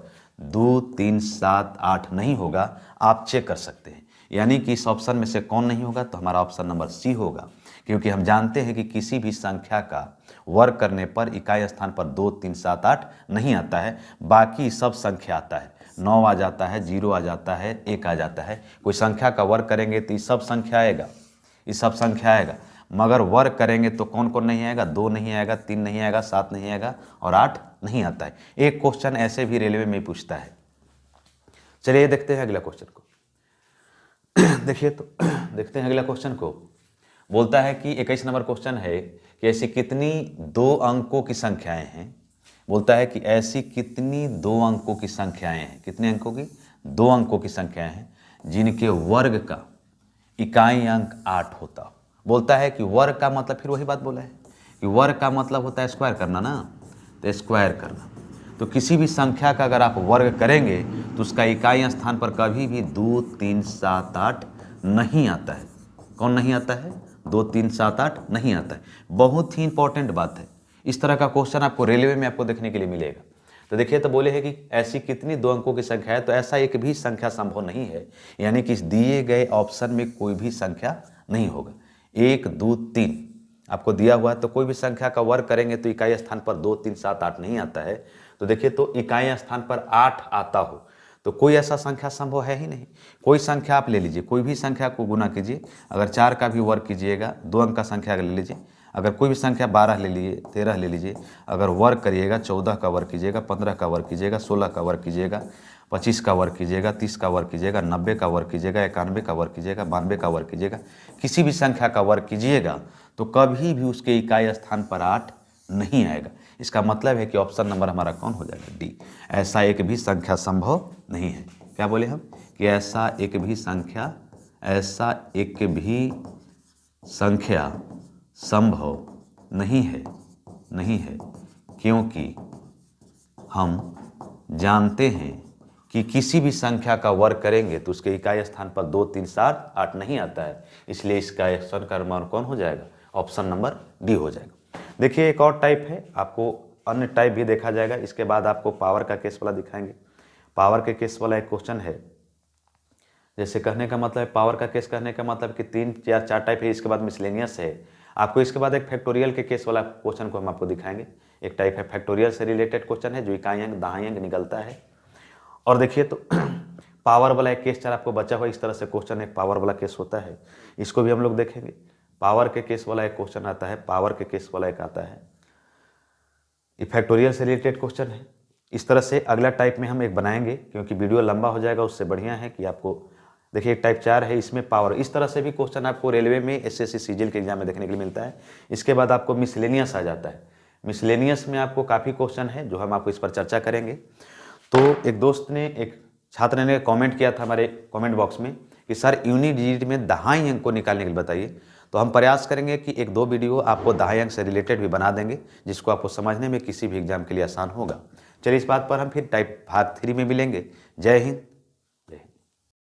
S1: 2, 3, 7, 8 नहीं होगा। आप चेक कर सकते हैं, यानी कि इस ऑप्शन में से कौन नहीं होगा, तो हमारा ऑप्शन नंबर सी होगा, क्योंकि हम जानते हैं कि किसी भी संख्या का वर्ग करने पर इकाई स्थान पर 2, 3, 7, 8 नहीं आता है, बाकी सब संख्या आता है। 9 आ जाता है, 0 आ जाता है, 1 आ जाता है। कोई संख्या का वर्ग करेंगे तो ये सब संख्या आएगा, ये सब संख्या आएगा, मगर वर्ग करेंगे तो कौन कौन नहीं आएगा, 2 नहीं आएगा, 3 नहीं आएगा, 7 नहीं आएगा और 8 नहीं आता है। एक क्वेश्चन ऐसे भी रेलवे में पूछता है। चलिए देखते हैं अगला क्वेश्चन को। देखिए तो देखते हैं अगला क्वेश्चन को। बोलता है कि 21 नंबर क्वेश्चन है कि ऐसी कितनी 2 अंकों की संख्याएं हैं। बोलता है कि ऐसी कितनी 2 अंकों की संख्याएं हैं, कितने अंकों की, 2 अंकों की संख्याएं हैं जिनके वर्ग का इकाई अंक 8 होता हो। बोलता है कि वर्ग का मतलब, फिर वही बात बोला है कि वर्ग का मतलब होता है स्क्वायर करना ना, तो स्क्वायर करना। तो किसी भी संख्या का अगर आप वर्ग करेंगे तो उसका इकाई स्थान पर कभी भी 2, 3, 7, 8 नहीं आता है। कौन नहीं आता है, 2, 3, 7, 8 नहीं आता है। बहुत ही इंपॉर्टेंट बात है, इस तरह का क्वेश्चन आपको रेलवे में आपको देखने के लिए मिलेगा। तो देखिए तो बोले है कि ऐसी कितनी 2 अंकों की संख्या है, तो ऐसा एक भी संख्या संभव नहीं है, यानी कि दिए गए ऑप्शन में कोई भी संख्या नहीं होगा। 1, 2, 3 आपको दिया हुआ है, तो कोई भी संख्या का वर्ग करेंगे तो इकाई स्थान पर 2, 3, 7, 8 नहीं आता है। तो देखिए तो इकाई स्थान पर 8 आता हो तो कोई ऐसा संख्या संभव है ही नहीं। कोई संख्या आप ले लीजिए, कोई भी संख्या को गुना कीजिए, अगर 4 का भी वर्ग कीजिएगा, 2 अंक का संख्या ले लीजिए, अगर कोई भी संख्या 12 ले लीजिए, 13 ले लीजिए, अगर वर्ग करिएगा, 14 का वर्ग कीजिएगा, 15 का वर्ग कीजिएगा, 16 का वर्ग कीजिएगा, 25 का वर्ग कीजिएगा, 30 का वर्ग कीजिएगा, 90 का वर्ग कीजिएगा, 91 का वर्ग कीजिएगा, 92 का वर्ग कीजिएगा, किसी भी संख्या का वर्ग कीजिएगा तो कभी भी उसके इकाई स्थान पर 8 नहीं आएगा। इसका मतलब है कि ऑप्शन नंबर हमारा कौन हो जाएगा, डी। ऐसा एक भी संख्या संभव नहीं है। क्या बोले हम कि ऐसा एक भी संख्या संभव नहीं है, क्योंकि हम जानते हैं कि किसी भी संख्या का वर्ग करेंगे तो उसके इकाई स्थान पर 2, 3, 7, 8 नहीं आता है। इसलिए इसका ऑप्शन का मान कौन हो जाएगा, ऑप्शन नंबर डी हो जाएगा। देखिए एक और टाइप है, आपको अन्य टाइप भी देखा जाएगा। इसके बाद आपको पावर का केस वाला दिखाएंगे। पावर के केस वाला एक क्वेश्चन है, जैसे कहने का मतलब है पावर का केस कहने का मतलब कि 3 या 4 टाइप है, इसके बाद मिसलेनियस है आपको। इसके बाद एक फैक्टोरियल के केस वाला क्वेश्चन को हम आपको दिखाएंगे। एक टाइप है फैक्टोरियल से रिलेटेड क्वेश्चन है जो इकाई अंक दहाई अंक निकलता है। और देखिए तो पावर वाला एक केस 4 आपको बचा हुआ, इस तरह से क्वेश्चन एक पावर वाला केस होता है, इसको भी हम लोग देखेंगे। पावर के केस वाला एक क्वेश्चन आता है, पावर के केस वाला एक आता है, ये फैक्टोरियल से रिलेटेड क्वेश्चन है। इस तरह से अगला टाइप में हम एक बनाएंगे, क्योंकि वीडियो लंबा हो जाएगा, उससे बढ़िया है कि आपको देखिए टाइप 4 है, इसमें पावर। इस तरह से भी क्वेश्चन आपको रेलवे में एसएससी सीजीएल के एग्जाम में देखने के लिए मिलता है। इसके बाद आपको मिसलेनियस आ जाता है। मिसलेनियस में आपको काफ़ी क्वेश्चन है जो हम आपको इस पर चर्चा करेंगे। तो एक दोस्त ने, एक छात्र ने कमेंट किया था हमारे कमेंट बॉक्स में कि सर यूनिट डिजिट में दहाई अंक को निकालने के लिए बताइए। तो हम प्रयास करेंगे कि 1-2 वीडियो आपको दहाई अंक से रिलेटेड भी बना देंगे, जिसको आपको समझने में किसी भी एग्जाम के लिए आसान होगा। चलिए इस बात पर हम फिर टाइप भाग 3 में मिलेंगे। जय हिंद।